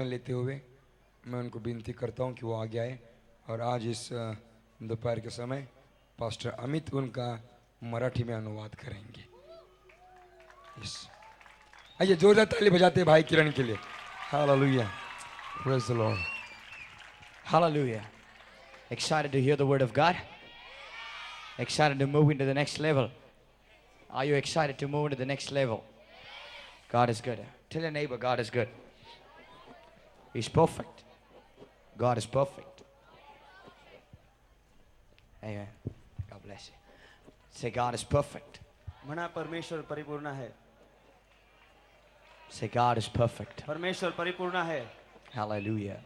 लेते हुए मैं उनको विनती करता हूं कि वो आगे आए और आज इस दोपहर के समय पास्टर अमित उनका मराठी में अनुवाद करेंगे। यस, आइए जोरदार ताली बजाते हैं भाई किरण के लिए। Hallelujah, praise the Lord. Hallelujah. Excited to hear the word of God? Excited to move into the next level? Are you excited to move into the next level? God is good. Tell your neighbor, God is good. He's perfect. God is perfect. Amen. God bless you. Say, God is perfect. म्हणा परमेश्वर परिपूर्ण आहे. Say, God is perfect. परमेश्वर परिपूर्ण आहे. Hallelujah.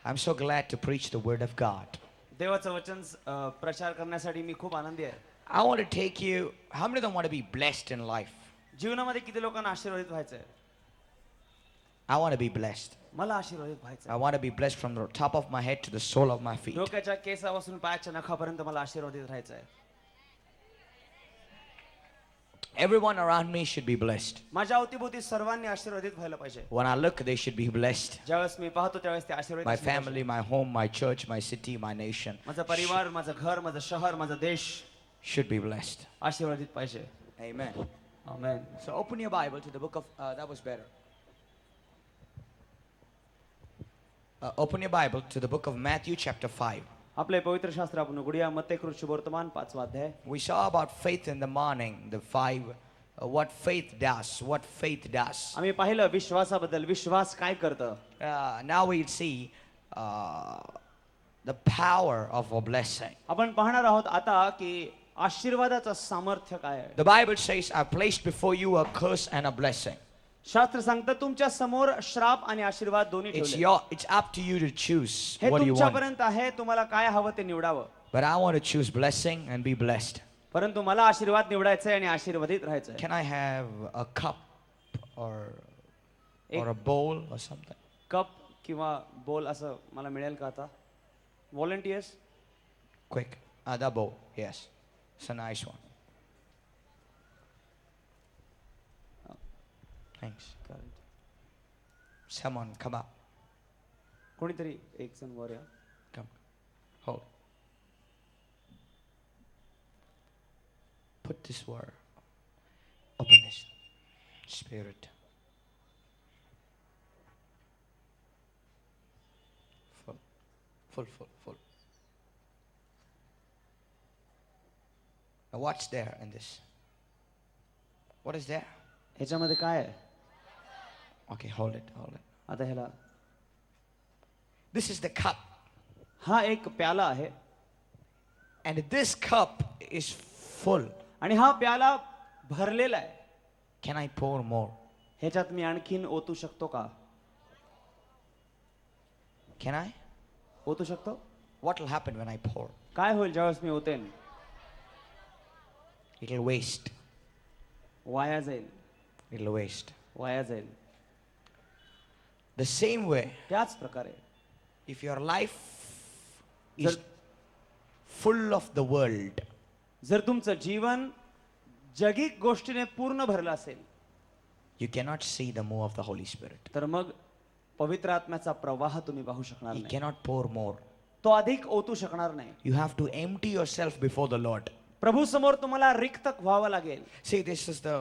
I'm so glad to preach the word of God. देवाचं वचन प्रचार करण्यासाठी मी खूप आनंदी आहे. I want to take you, how many of them want to be blessed in life? जीवनामध्ये किती लोकांना आशीर्वादित व्हायचंय? I want to be blessed. मला आशीर्वादित व्हायचंय. I want to be blessed from the top of my head to the sole of my feet. डोक्याच्या केसापासून पायाच्या नखापर्यंत मला आशीर्वादित राहायचंय. Everyone around me should be blessed. माझ्या अवतीभोवती सर्वांनी आशीर्वादित व्हायला पाहिजे. When I look, they should be blessed. ज्यावेळेस मी पाहतो त्यावेळेस ते आशीर्वादित My असले पाहिजे. family, my home, my church, my city, my nation माझा परिवार, माझं घर, माझं शहर, माझा देश should be blessed. आशीर्वादित पाहिजे. Amen. Amen. So open your Bible to the book of, that was better. Open your Bible to the book of Matthew chapter 5. आपले पवित्र शास्त्र आपण उघडूया. मत्तेकृत शुभवर्तमान 5वा अध्याय. We saw about faith in the morning, the five, what faith does, what faith does. आम्ही पाहिलं विश्वासाबद्दल, विश्वास काय करतं. Now we'll see the power of a blessing. आपण पाहणार आहोत आता की आशीर्वादाचं सामर्थ्य काय आहे. The Bible says, I placed before you a curse and a blessing. शास्त्र सांगतं तुमच्या समोर श्राप आणि आशीर्वाद दोन्ही ठेवले. It's up to you to choose hey what you want. तुमच्यापर्यंत आहे, तुम्हाला काय हवं ते निवडावं. But I want to choose blessing and be blessed. परंतु मला आशीर्वाद निवडायचा आहे आणि आशीर्वादित राहायचं आहे. Can I have a cup or a bowl or something? Cup किंवा बोल असं मला मिळेल का आता? Volunteers? Quick. That bowl. Yes. It's a nice one. Thanks. Someone come up. कोणीतरी एक जण वर या. Come. Hold. Put this word. Open this. Spirit. Full. Full, full, full. Now what's there in this? What is there? ह्याच्यामध्ये काय आहे? Okay, hold it, hold it. आता ह्याला This is the cup. हा एक प्याला आहे And this cup is full. आणि हा प्याला भरलेला आहे. Can I pour more? ह्याच्यात मी आणखीन ओतू शकतो का? Can I? ओतू शकतो? What will happen when I pour? काय होईल ज्यावेळेस मी ओतेन? It'll waste. वाया जाईल. It'll waste. वाया जाईल. The same way, त्याच प्रकारे if your life is जर full of the world, जर तुमचं जीवन जगिक गोष्टीने पूर्ण भरलं असेल you cannot see the move of the Holy Spirit. तर मग पवित्र आत्म्याचा प्रवाह तुम्ही पाहू शकणार You नाही. cannot pour more. तो अधिक ओतू शकणार नाही. You have to empty yourself before the Lord. प्रभू समोर तुम्हाला रिक्त व्हावं लागेल. See, this is the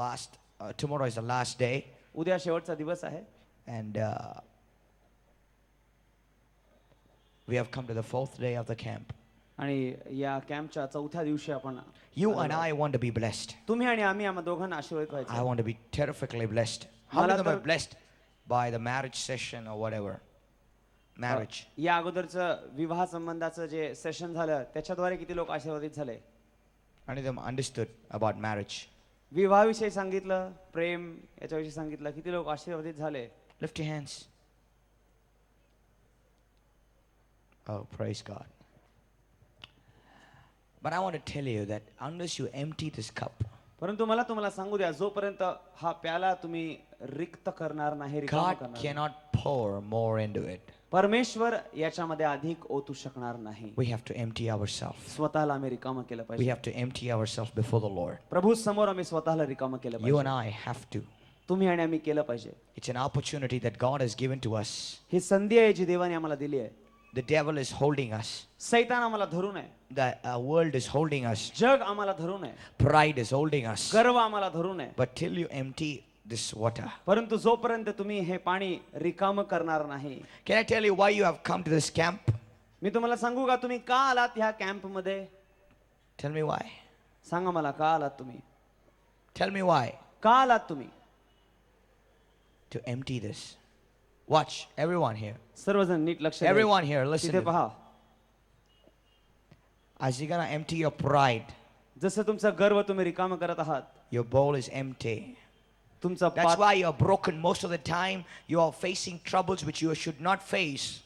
last, tomorrow is the last day. उद्या शेवटचा दिवस आहे. And we have come to the fourth day of the camp. आणि या कॅम्पच्या चौथ्या दिवशी आपण You and I want to be blessed. तुम्ही आणि आम्ही आम्हा दोघांना आशीर्वादित I व्हायचं. want to be terrifically blessed. How many of them are blessed by the marriage session or whatever? Marriage. या अगोदरचं विवाह संबंधाचं जे सेशन झालं त्याच्याद्वारे किती लोक आशीर्वादित झाले? How many of them understood about marriage? विवाहाविषयी सांगितलं, प्रेम याच्याविषयी सांगितलं, किती लोक आशीर्वादित झाले? Lift your hands. Oh, praise God. But I want to tell you that unless you empty this cup, परंतु मला तुम्हाला सांगू द्या, जोपर्यंत हा प्याला तुम्ही रिक्त करणार नाही, रिकामा God करणार नाही, cannot pour more into it. परमेश्वर याच्यामध्ये अधिक ओतू शकणार नाही. We have to empty ourselves. स्वतःला आम्ही रिकामं केलं We पाहिजे. have to empty ourselves before the Lord. प्रभू समोर आम्ही स्वतःला रिकामं केलं You and पाहिजे. I have to. तुम्ही आणि आम्ही केलं पाहिजे. It's an opportunity that God has given to us. ही संधी आहे जी देवाने आम्हाला दिली आहे. The devil is holding us. सैतान आम्हाला धरून आहे. The world is holding us. जग आम्हाला धरून आहे. Pride is holding us. गर्व आम्हाला धरून आहे. But till you empty this water. परंतु जोपर्यंत तुम्ही हे पाणी रिकाम करणार नाही. Can I tell you why you have come to this camp? मी तुम्हाला सांगू का तुम्ही का आलात ह्या कॅम्प मध्ये? Tell me why. सांगा मला का आलात तुम्ही? Tell me why. का आलात तुम्ही? To empty this. Watch, everyone here. सर्वजण नीट लक्ष द्या. Everyone here, listen. तिथे to me. पहा. As you're gonna empty your pride, जसं तुमचा गर्व तुम्ही रिकाम करत आहात, your bowl is empty. तुमचा That's पात why you're broken most of the time. You are facing troubles which you should not face.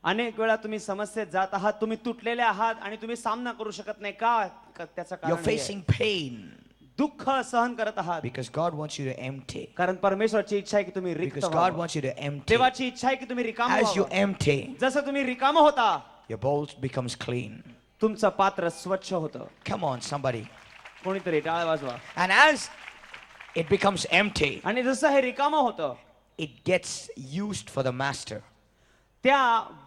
अनेक वेळा तुम्ही समस्येत जात आहात, तुम्ही तुटलेले आहात आणि तुम्ही सामना करू शकत नाही का? त्याचं कारण You're हे आहे. facing pain दुःख सहन करत आहात because God wants you to empty. कारण परमेश्वरची इच्छा आहे की तुम्ही रिक्त Because God व्हावं. wants you to empty. देवाची इच्छा आहे की तुम्ही रिकाम As you व्हावं. empty, जसं तुम्ही रिकाम होता, your bowl becomes clean. तुमचं पात्र स्वच्छ होतं. Come on, somebody. कोणीतरी टाळ वाजवा. And as it becomes empty, आणि जसं हे रिकाम होतं, it gets used for the master. त्या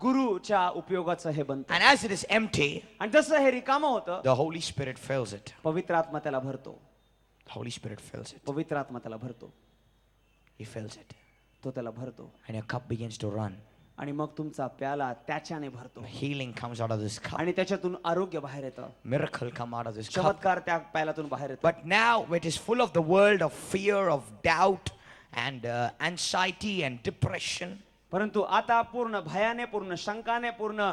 गुरुच्या उपयोगाचं हे बनतं. And as it is empty, आणि जसं हे रिकाम होतं, the Holy Spirit fills it. पवित्र आत्मा त्याला भरतो. The Holy Spirit fills it. पवित्र आत्मा त्याला भरतो. He fills it. तो त्याला भरतो And your cup begins to run. आणि मग तुमचा प्याला त्याच्याने भरतो Healing comes out of this cup. आणि त्याच्यातून आरोग्य बाहेर येतं. Miracle come out of this cup. चमत्कार त्या प्याल्यातून बाहेर येतो. But now it is full of the world of fear, of doubt, and anxiety and depression. परंतु आता पूर्ण भयाने, पूर्ण शंकाने, पूर्ण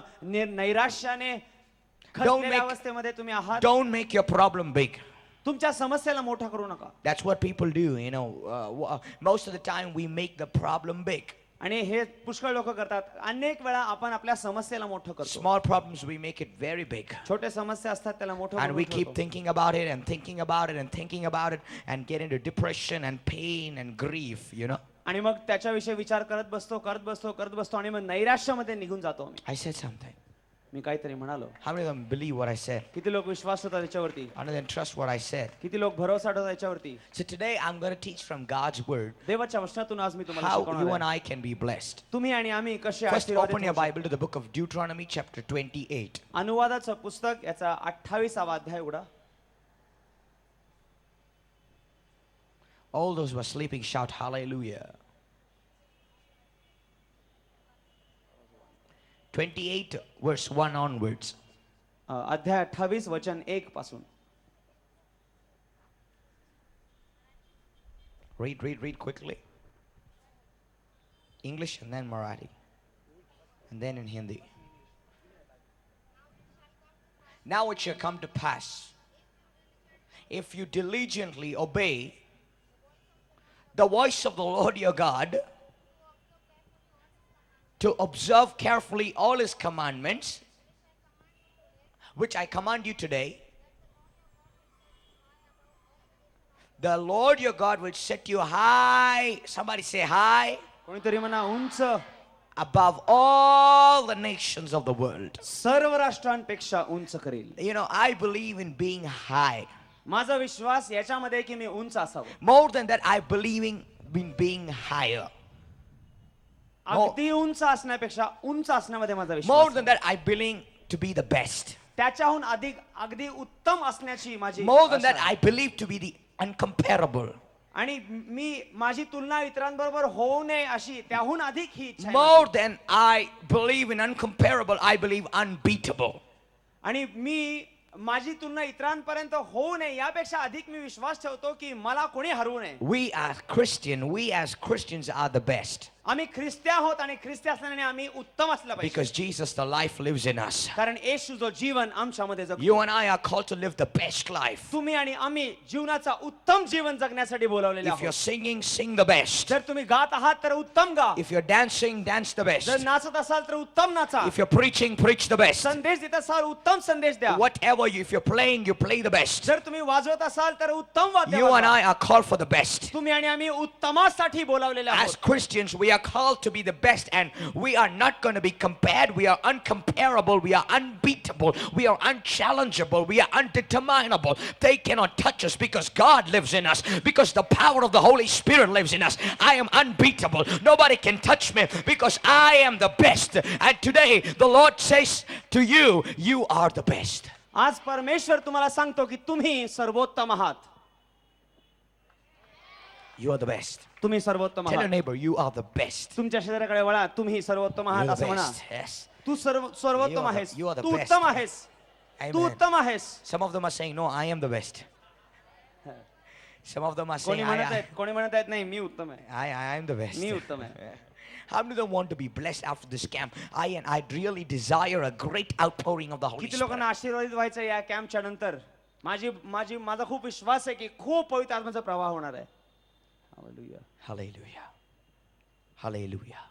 नैराश्याने Don't खचलेल्या make- अवस्थेमध्ये तुम्ही आहात. Don't make your problem big. तुमच्या समस्येला मोठा करू नका. That's what people do, you know. Most of the time we make the problem big. आणि हे पुष्कळ लोक करतात. अनेक वेळा आपण आपल्या समस्येला मोठं करतो. Small problems we make it very big. छोटे समस्या असतात त्याला मोठं And we करून keep ठेवतो. thinking about it and thinking about it and thinking about it and get into depression and pain and grief, you know. आणि मग त्याच्याविषयी विचार करत बसतो आणि मग नैराश्यामध्ये निघून जातो आम्ही. I said something. मी काहीतरी म्हणालो. How many of them believe what I said? किती लोक विश्वास होता त्याच्यावरती? How many of them trust what I said? किती लोक भरोसा ठेवतात त्याच्यावरती? So today I'm going to teach from God's word देवाच्या वचनातून आज मी तुम्हाला how you शिकवणार and आहे. I can be blessed. तुम्ही आणि आम्ही कसे First आशीर्वादित open your होऊ Bible to the book of Deuteronomy chapter 28. शकतो. अनुवादाचं पुस्तक याचा 28वा अध्याय उघडा. All those who are sleeping shout hallelujah. 28 verse 1 onwards. अध्याय 28 वचन 1 पासून. Read quickly. English and then Marathi. And then in Hindi. Now it shall come to pass, if you diligently obey the voice of the Lord your God, to observe carefully all his commandments, which I command you today, the Lord your God will set you high. Somebody say high. कोणीतरी म्हणा उंच. Above all the nations of the world. सर्व राष्ट्रांपेक्षा उंच करील. You know, I believe in being high. माझा विश्वास याच्यामध्ये की मी उंच असावं. More than that, I believe in being higher. अगदी उंच असण्यापेक्षा उंच असण्यामध्ये माझा More विश्वास than that, I believe to be the best. त्याच्याहून अधिक अगदी उत्तम असण्याची माझी More than आशा that, आहे. I believe to be the uncomparable. आणि मी माझी तुलना इतरांबरोबर होऊ नये अशी त्याहून अधिक ही इच्छा आहे More माझी. than I believe in uncomparable, I believe unbeatable. आणि मी माझी तुलना इतरांपर्यंत होऊ नये यापेक्षा अधिक मी विश्वास ठेवतो की मला कोणी हरवू नये. We as Christians are the best. आम्ही ख्रिस्ती आहोत आणि ख्रिस्ती असल्याने आम्ही उत्तम असलं पाहिजे. Because Jesus, the life, lives in us. कारण येशू जो जीवन आमच्यामध्ये जगतो. You and I are called to live the best life. तुम्ही आणि आम्ही जीवनाचा उत्तम जीवन जगण्यासाठी बोलावलेले If you're आहोत. singing, sing the best. जर तुम्ही गात आहात तर उत्तम गा. If you're dancing, dance the best. जर नाचत असाल तर उत्तम नाचा. If you're preaching, preach the best. संदेश देत असाल उत्तम संदेश द्या. Whatever if you're playing, you play the best. जर तुम्ही वाजवत असाल तर उत्तम वाद्य You and वाजवा. I are called for the best. तुम्ही आणि आम्ही उत्तमासाठी बोलावलेले As आहोत. Christians, we are called to be the best, and we are not going to be compared. We are uncomparable. We are unbeatable. We are unchallengeable. We are undeterminable. They cannot touch us because God lives in us, because the power of the Holy Spirit lives in us. I am unbeatable. Nobody can touch me because I am the best. And today the Lord says to you, you are the best. आज परमेश्वर तुम्हाला सांगतो की तुम्ही सर्वोत्तम आहात. You are the best. तुम्ही सर्वोत्तम Tell your आहात. neighbor, you are the best. तुमच्या शेजाऱ्याकडे वळा, तुम्ही सर्वोत्तम आहात You're असं the म्हणा. best. Yes. तू सर्वोत्तम आहेस. you are the तू best. उत्तम आहेस. तू Amen. उत्तम आहेस. Some of them are saying, no, I am the best. Some of them are saying, कोणी म्हणत आहेत, कोणी म्हणत आहेत नाही मी उत्तम आहे. I am the best. मी उत्तम आहे. How many of them want to be blessed after this camp? I really desire a great outpouring of the Holy किती Spirit. लोकांना आशीर्वादित व्हायचं या कॅम्पच्या नंतर? माझा खूप विश्वास आहे की खूप पवित्र आत्म्याचा प्रवाह होणार आहे. Hallelujah. Hallelujah. Hallelujah.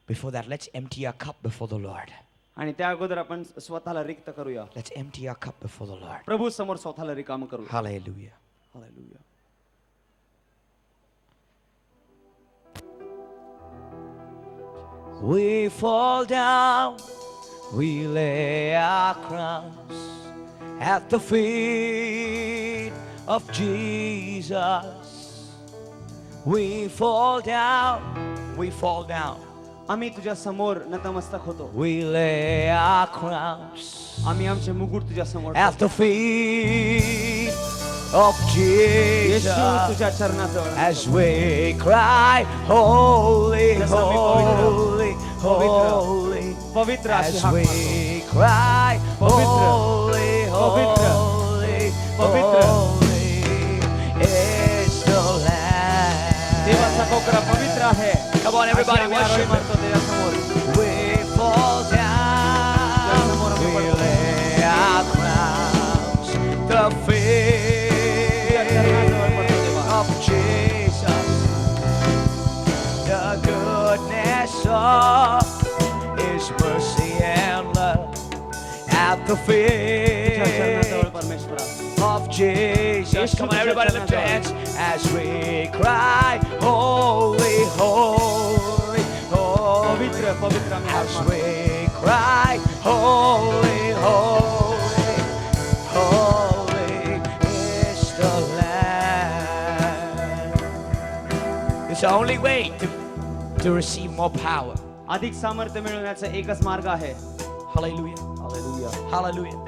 Before that, let's empty our cup before the Lord. आणि त्या अगोदर आपण स्वतःला रिक्त करूया. Let's empty our cup before the Lord. प्रभू समोर स्वतःला रिकाम करूया. Hallelujah. Hallelujah. We fall down, we lay our crowns at the feet of Jesus. We fall down, we fall down. आम्ही तुझ्या समोर नतमस्तक होतो. We lay our crowns आम्ही आमचे मुकुट तुझ्या समोर at the feet of Yeshu Jesus. तुझ्या चरणाजवळ As we cry, holy, holy, holy. पवित्र अशी As हाक we मारतो. cry, पवित्र, holy, पवित्र, holy, पवित्र. holy is the Lamb. देवाचा कोकरा पवित्र आहे. Come on, everybody, अशी आम्ही आरोळी worship. मारतो देवासमोर. We fall down, we lay our crowns, the feet of Jesus. The goodness of His mercy and love at the तुझ्या चरणाजवळ feet परमेश्वरा. of Jesus. Come on, everybody, lift your hands as we cry, holy, holy, holy. पवित्र पवित्र आम्ही हाक As मारतो. we cry, holy, holy, holy is the Lamb. It's the only way to receive more power. अधिक सामर्थ्य मिळवण्याचा एकच मार्ग आहे. Hallelujah. Hallelujah. Hallelujah.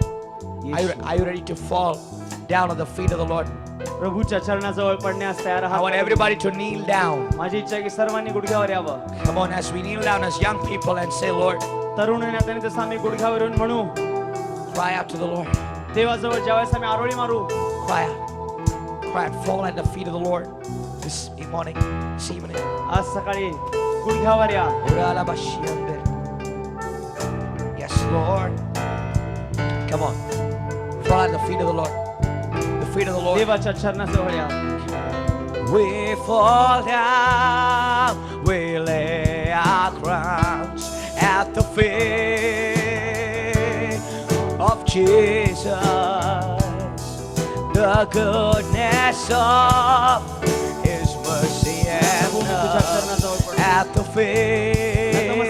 Yeshu. Are you ready to fall down at the feet of the Lord? प्रभूच्या चरणाजवळ पडण्यास तयार I want आहात. everybody to kneel down. माझी इच्छा आहे की सर्वांनी गुडघ्यावर यावं. Come on, as we kneel down as young people and say, Lord, तरुण नात्याने जसं आम्ही गुडघ्यावर येऊन म्हणू, cry out to the Lord. देवाजवळ ज्यावेळेस आम्ही आरोळी मारू, Cry out. Cry out. Fall at the feet of the Lord this morning, this evening. आज सकाळी गुडघ्यावर या. Yes, Lord. Come on. Fall at the feet of the Lord. The feet of the Lord. देवाच्या चरणाजवळ या. We fall down, we lay our crowns at the feet of Jesus. The goodness of His mercy and तुझ्या love चरणाजवळ पडू. at the feet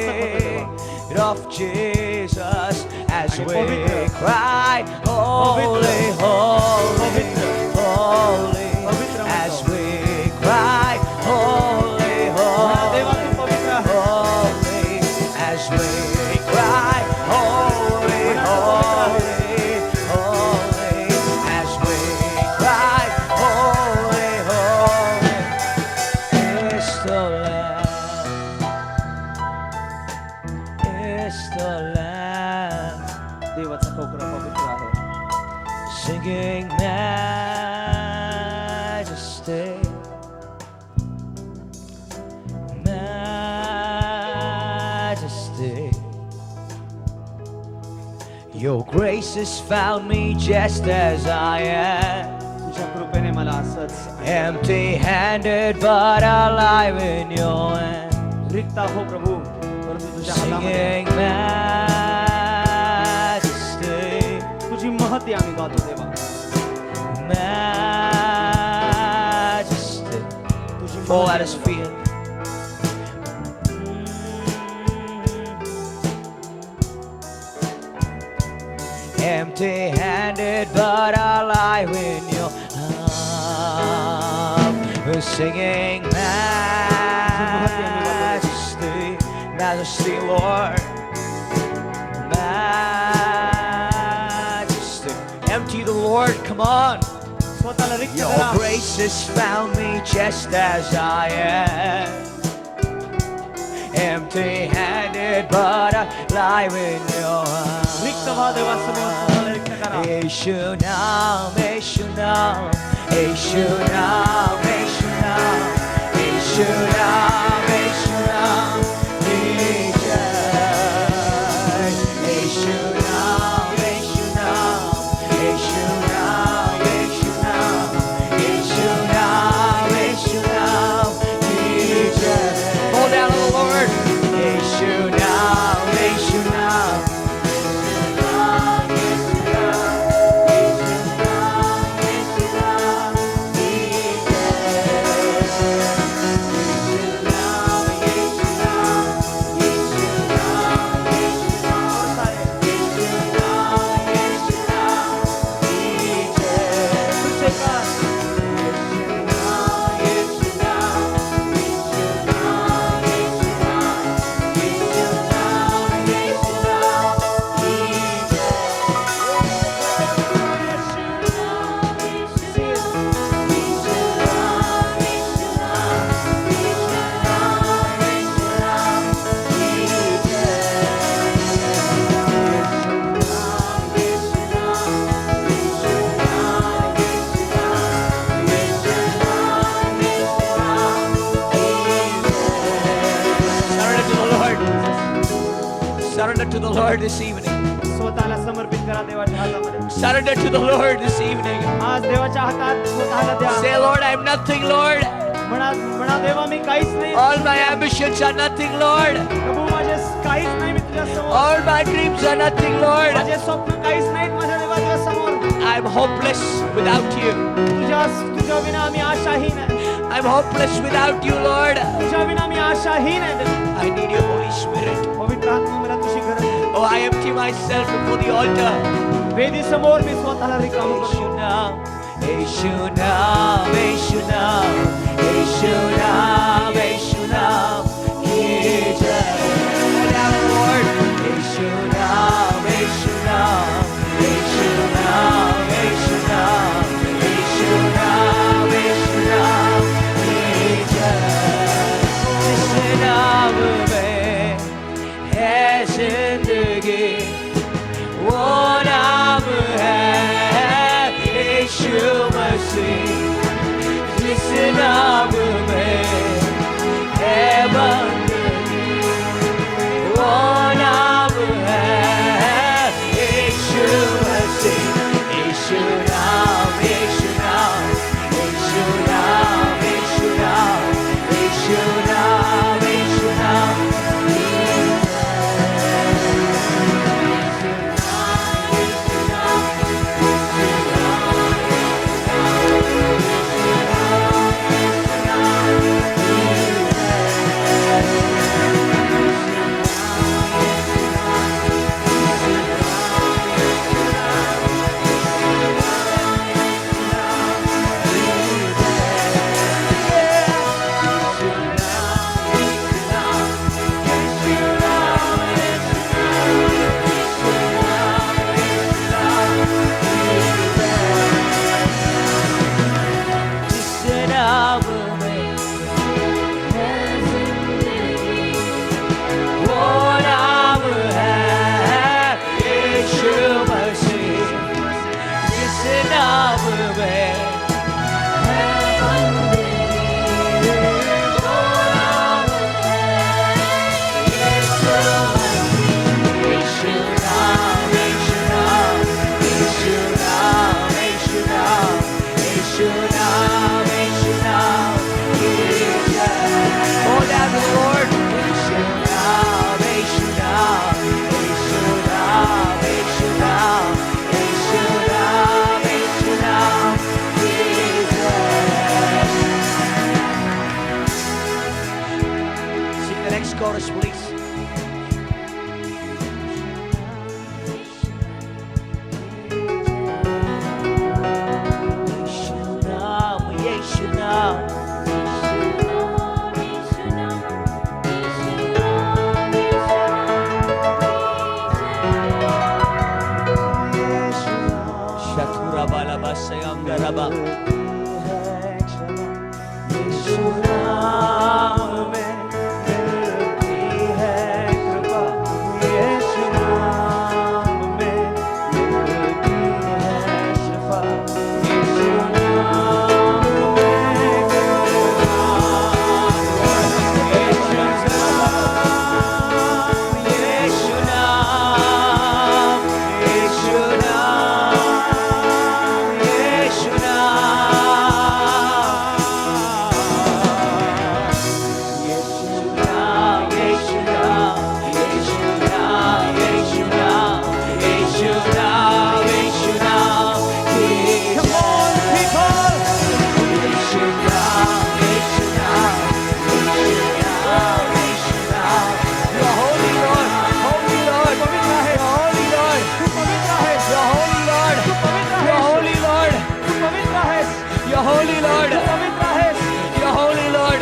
of Jesus as आणि we पवित्र, cry, holy, holy, holy, पवित्र as म्हणतो. we cry, holy, म्हणा, देवा holy, तू पवित्र आहे. holy, as we cry, holy, holy, holy, as we cry, holy, holy is the Lamb, is the Lamb. देवाचा कोकरा पवित्र आहे. Singing majesty, majesty. Your grace has found me just as I am, तुझ्या कृपेने मला असंच empty-handed but alive in your hand. रिक्त हो प्रभू, परंतु तुझ्या हातामध्ये Singing majesty, तुझी महती आम्ही गातो देवा. majesty. तुझी Fall at महती His आम्ही feet. empty-handed, but alive in your arms. We're singing majesty, majesty, Lord, majesty. Empty the Lord, come on. स्वतःला रिक्त Your करा. grace has found me just as I am, empty-handed, but alive in your arms. रिक्त व्हा देवासमोर, स्वतःला रिक्त करा. Yeshu Nam, Yeshu Nam, Yeshu Nam, Yeshu Nam, Yeshu Nam, Yeshu Nam, Jesus. Yeshu Nam, Yeshu Nam, Yeshu Nam, Yeshu Nam, Yeshu Nam, Yeshu Nam, Jesus. Fall down on the Lord. Yeshu Nam, Yeshu Nam. Surrender to the Lord this evening. स्वतःला समर्पित करा देवाच्या हातामध्ये. Surrender to the Lord this evening. आज देवाच्या हातात स्वतःला द्या. Say, Lord, I'm nothing, Lord. म्हणा देवा मी काहीच नाही. All my ambitions are nothing, Lord. प्रभू माझे काहीच नाही मी तुझ्या समोर. All my dreams are nothing, Lord. माझे स्वप्न काहीच नाहीत माझ्या देवा तुझ्या समोर. I'm hopeless without you. तुझ्या विना आम्ही आशाहीन आहे. I'm hopeless without you, Lord. तुझ्या विना आम्ही आशाहीन आहे. I need your Holy Spirit. पवित्र आत्मा मला तुझी गरज आहे. Oh, I empty myself before the altar. वेदी समोर मी स्वतःला रिकामं करतो. Yeshu Nam, Yeshu Nam, Yeshu Nam, Yeshu Nam, Yeshu Nam, Jesus. Down, Lord. Yeshu Nam, Yeshu Nam, Yeshu Nam, Yeshu Nam, Yeshu Nam, Yeshu Nam, Jesus. जिस नाम में है जिंदगी, वो नाम है यीशु मसीह. जिस नाम में है बंदगी, वो नाम है यीशु मसीह. यीशु नाम, यीशु नाम, यीशु नाम, यीशु नाम, यीशु नाम, यीशु नाम. chorus, please. Shabbat. यीशु नाम में मिलती है कृपा यीशु नाम में मिलती है शिफा यीशु नाम में यीशु नाम यीशु नाम यीशु You're holy, Lord. You're holy, Lord.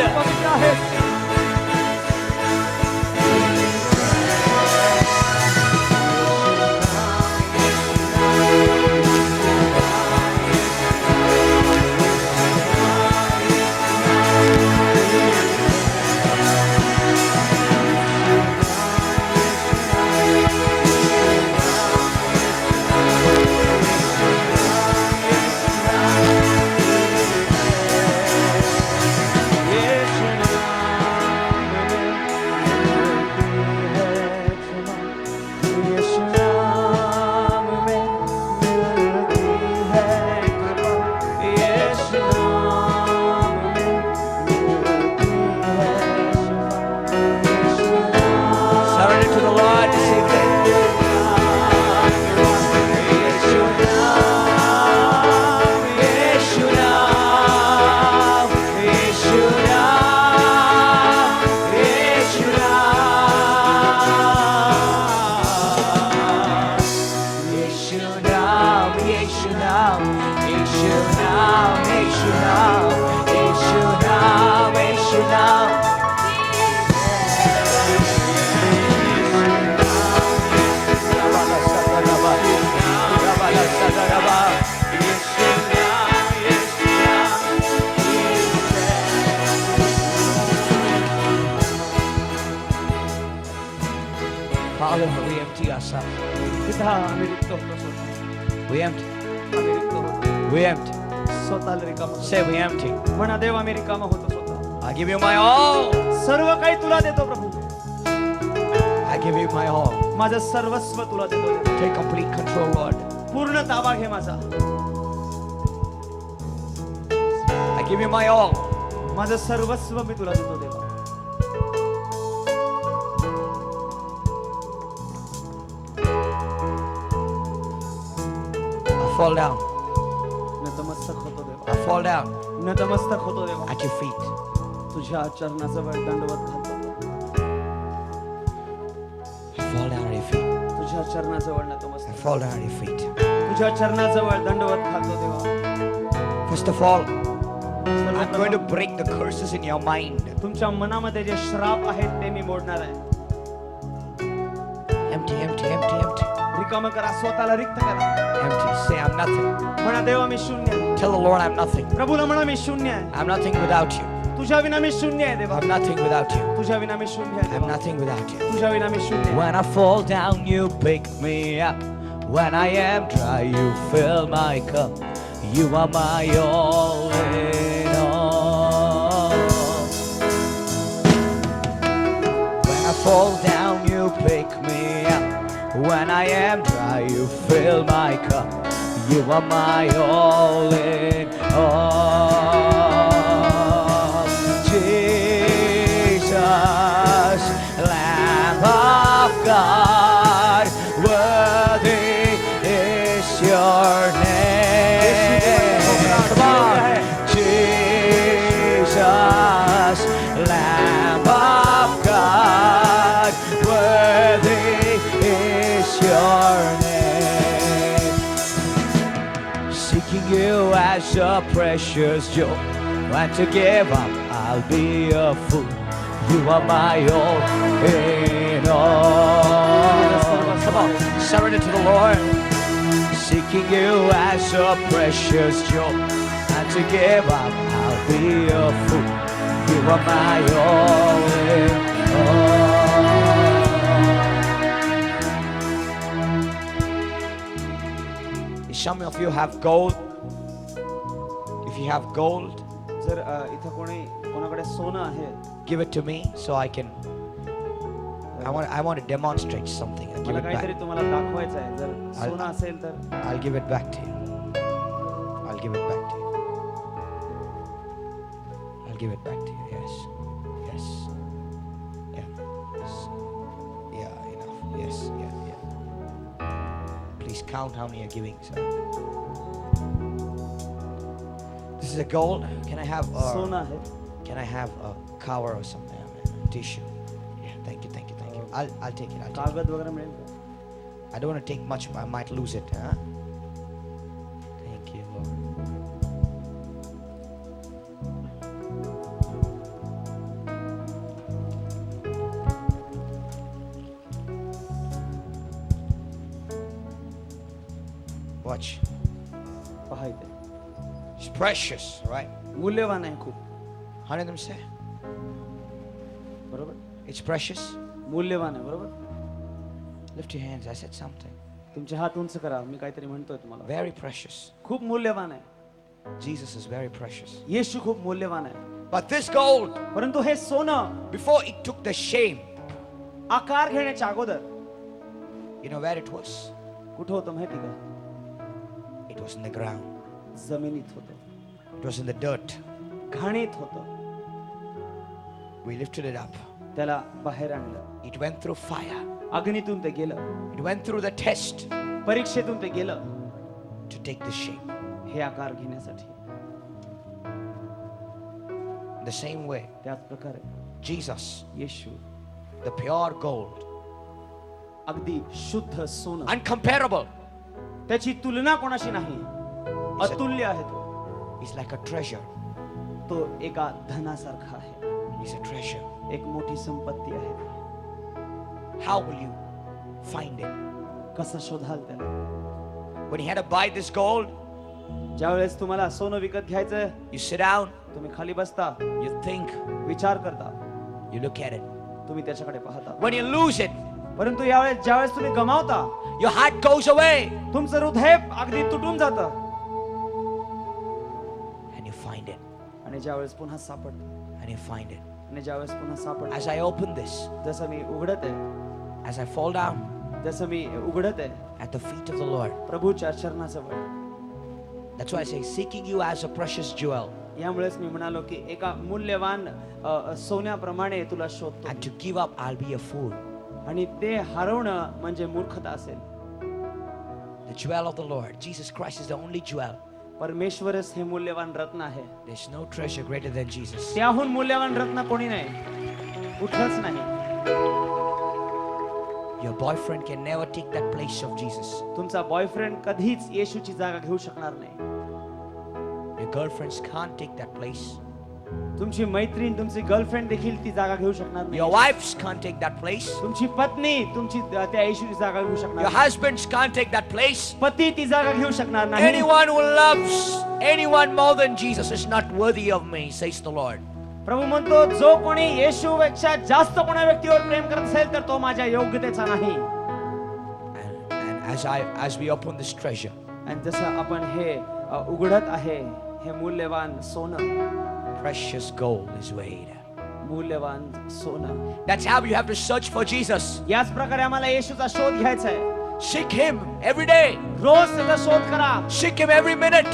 Surrender to the Lord this evening. Father, we empty ourselves. पिता आम्ही रिक्त होतो स्वतः We empty. आम्ही रिक्त होतो We empty. स्वतःला रिकामा Say we empty. म्हणा देव आम्ही रिकामा होतो स्वतः I give you my all. सर्व काही तुला देतो प्रभू I give you my all. माझं सर्वस्व तुला देतो देव. Take complete control, Lord. पूर्ण ताबा घे माझा I give you my all. माझं सर्वस्व मी तुला देतो देवा I fall down. नतमस्तक होतो देवा I fall down नतमस्तक होतो देवा at your feet. तुझ्या चरणाजवळ दंडवत घालतो I fall down at your feet. तुझ्या चरणाजवळ I नतमस्तक fall down at your feet. तुझ्या चरणाजवळ दंडवत घालतो देवा First of all, I'm going to break the curses in your mind. तुमच्या मनामध्ये जे श्राप आहेत ते मी मोडणार आहे Empty, empty, empty, empty. रिकाम करा स्वतःला रिक्त करा Empty. Say I'm nothing. म्हणा देवा मी शून्य आहे Tell the Lord I'm nothing. प्रभूला म्हणा मी शून्य आहे I'm nothing without you. तुझ्या विना मी शून्य आहे देवा I'm nothing without you. तुझ्या विना मी शून्य आहे I'm देवा. nothing without you. तुझ्या विना मी शून्य आहे. When I fall down, you pick me up. When I am dry, you fill my cup. You are my all in all. When I fall down, you pick me up. When I am dry, you fill my cup. You are my all in all. Jesus, Lamb of God, worthy is your name. Come on. Jesus, Lamb of God, worthy is your name. Seeking you as a precious jewel, when to give up, I'll be a fool. You are my all in all. Come on, surrender to the Lord. Seeking you as a precious jewel, want to give up, I'll be your fool. You are my all in all. Some of you have gold. If you have gold, जर इथं कोणाकडे सोनं आहे, give it to me so I can. I want to demonstrate something. I'll give मला it काहीतरी back. तुम्हाला दाखवायचं आहे. जर सोनं असेल तर I'll give it back to you. I'll give it back to you. I'll give it back to you. Yes. Yes. Yeah. Yes. Yeah, enough. Yes. Yeah. Yeah. Please count how many you're giving, sir. This is a gold. Can I have सोनं आहे. can I have a cover or something? Tissue. Yeah. Thank you. Thank you. Thank you. I'll take it. I'll take it. कागद वगैरे मिळेल का? I don't want to take much. I might lose it. Huh? Thank you, Lord. Watch. पहा इथे. It's precious, right? मूल्यवान आहे खूप. How did them say? बरोबर. It's precious. मूल्यवान आहे. बरोबर. Lift your hands. I said something. तुमचे हात उंच करा. मी काहीतरी म्हणतोय तुम्हाला. Very precious. खूप मूल्यवान आहे. Jesus is very precious. येशू खूप मूल्यवान आहे. But this gold, परंतु हे सोनं before it took the shame, आकार घेण्याच्या अगोदर you know where it was? कुठं होतं माहिती का? It was in the ground. जमिनीत होतं. It was in the dirt. घाणीत होतं. We lifted it up. त्याला बाहेर आणलं. It went through fire. अग्नीतून ते गेलं. It went through the test परीक्षेतून ते गेलं. to take the shape. हे आकार घेण्यासाठी. The same way, त्याच प्रकारे Jesus, Yeshu the pure gold, अगदी शुद्ध सोनं, uncomparable, त्याची तुलना कोणाशी नाही, अतुल्य आहे तो. is like a treasure. तो एका धनासारखा आहे. He's a treasure. एक मोठी संपत्ती आहे. How will you find it? कसं शोधाल त्याला? When you had to buy this gold, ज्यावेळेस तुम्हाला सोनं विकत घ्यायचं, you sit down, तुम्ही खाली बसता, you think, विचार करता, you look at it. तुम्ही त्याच्याकडे पाहता. When you lose it, परंतु यावेळेस ज्यावेळेस तुम्ही गमावता, your heart goes away तुमचं हृदय अगदी तुटून जातं. and you find it. आणि ज्यावेळेस पुन्हा सापडतं, And you find it. आणि ज्यावेळेस पुन्हा सापडतं, As I open this, जसं मी उघडत आहे, as I fall down जसं मी उघडत आहे at the feet of the Lord. प्रभूच्या चरणाजवळ, That's why I say, seeking you as a precious jewel यामुळेच मी म्हणालो की एका मूल्यवान सोन्याप्रमाणे तुला शोधतो. and to give up, I'll be a fool. आणि ते हरवणं म्हणजे मूर्खता असेल. The jewel of the Lord. Jesus Christ is the only jewel. परमेश्वरच हे मूल्यवान रत्न आहे. There's no treasure greater than Jesus. त्याहून मूल्यवान रत्न कोणी नाही, कुठलंच नाही. Your boyfriend can never take that place of Jesus. तुमचा बॉयफ्रेंड कधीच येशूची जागा घेऊ शकणार नाही. Your girlfriends can't take that place. तुमची मैत्रीण, तुमची गर्लफ्रेंड देखील ती जागा घेऊ शकणार Your नाही. wives can't take that place. तुमची पत्नी तुमची त्या येशूची जागा घेऊ शकणार Your नाही. husbands can't take that place. पती ती जागा घेऊ शकणार नाही. Anyone who loves anyone more than Jesus is not worthy of me, says the Lord. प्रभू म्हणतो, जो कोणी येशूपेक्षा जास्त कोणा व्यक्तीवर प्रेम करत असेल तर तो माझ्या योग्यतेचा नाही. And as we open this treasure, आणि जसं आपण हे उघडत आहे, हे मूल्यवान सोनं, precious gold is weighed. मूल्यवान सोनं. That's how you have to search for Jesus. याच प्रकारे आम्हाला येशूचा शोध घ्यायचा आहे. Seek him every day. रोज त्याचा शोध करा. Seek him every minute.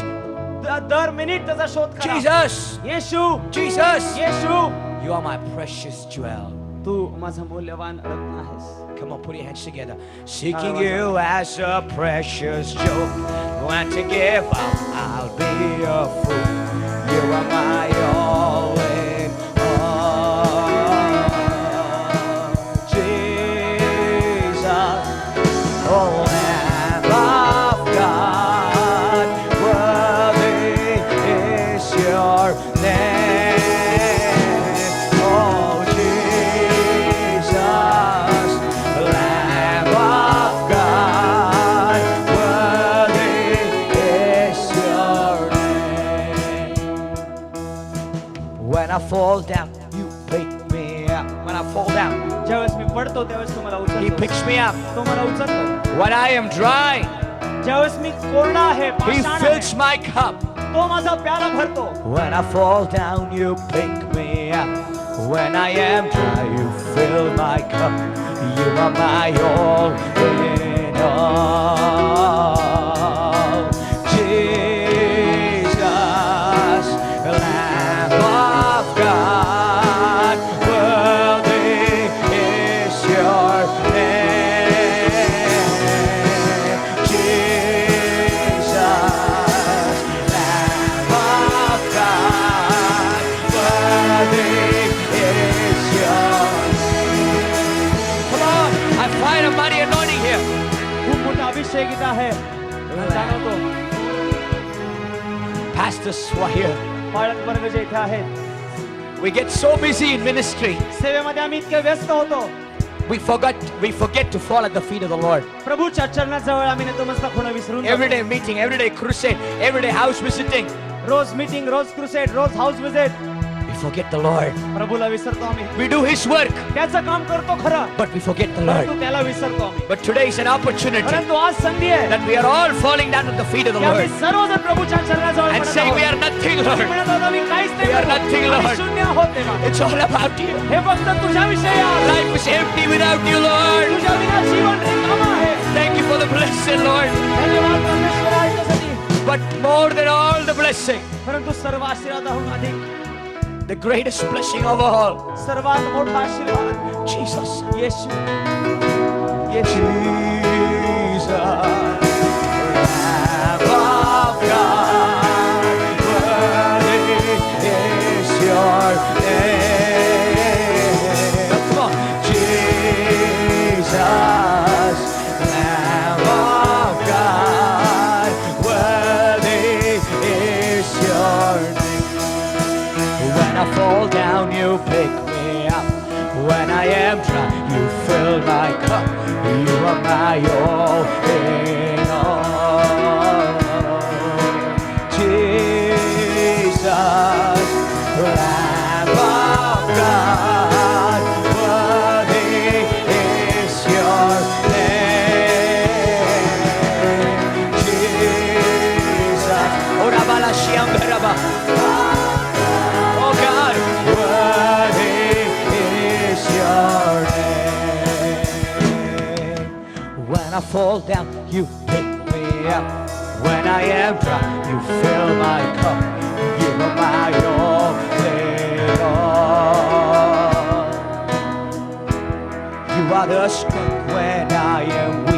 दर मिनिट त्याचा शोध करा. Jesus, Yeshu, Jesus, Yeshu, you are my precious jewel. तू माझं मूल्यवान रत्न आहेस. Come on, put your hands together. Seeking you as a precious jewel. Want to give up, I'll be a fool. You are my all in all. Jesus, oh Lamb of God, worthy is your name. Oh Jesus, Lamb of God, worthy is your name. fall down, you pick me up. When I fall down, ज्यावेळेस मी पडतो त्यावेळेस तू मला He उचलतो. picks me up. तो मला उचलतो. When I am dry, ज्यावेळेस मी कोरडा आहे, He पाषाण आहे, fills my cup. तो माझा प्याला भरतो. When I fall down, you pick me up. When I am dry, you fill my cup. You are my all in all. Jesus, Lamb of God, worthy is your name. Jesus, Lamb of God, worthy is your name. Come on, I find a mighty anointing here. खूप मोठा अभिषेक इथं आहे. जाणवतो. Pastors who are here, पाळक वर्ग जे इथे आहेत, we get so busy in ministry, सेवेमध्ये आम्ही इतके व्यस्त होतो. we forget to fall at the feet of the Lord. प्रभूच्या चरणाजवळ आम्ही नतमस्तक होणं विसरून Every जातो. day meeting, every day crusade, every day house visiting. रोज मीटिंग, रोज क्रुसेड, रोज house visit. We forget the Lord. प्रभूला विसरतो आम्ही. We do His work, त्याचं काम करतो खरं, but we forget the परंतु Lord. त्याला विसरतो आम्ही. But today is an opportunity परंतु आज संधी आहे that we are all falling down at the feet of the की आम्ही Lord सर्वजण प्रभूच्या चरणाजवळ and पडत saying, we आहोत. are nothing, आम्ही Lord. म्हणत आहोत, आम्ही काहीच नाही We are करत. nothing, आम्ही Lord. शून्य आहोत देवा. It's all about you. हे फक्त तुझ्याविषयी आहे. Life is empty without you, Lord. तुझ्या विना जीवन रिकामं आहे. Thank you for the blessing, Lord. धन्यवाद परमेश्वरा याच्यासाठी. But more than all the blessing, परंतु सर्व आशीर्वादाहून अधिक, the greatest blessing of all, सर्वात मोठा आशीर्वाद Jesus. Yeshu. Yeshu. Jesus, Lamb of God, worthy is your name. Come on. Jesus, Lamb of God, worthy is your name. When I fall down, you pick me up. When I am dry, you fill my cup. You are my all in all. Jesus, Lamb of God, worthy is your name. Jesus, Ora bala shiam beraba. Oh God, worthy is your name. When I fall down, you pick me up. When I am dry, you fill my cup. You are my all in all. You are the strength when I am weak.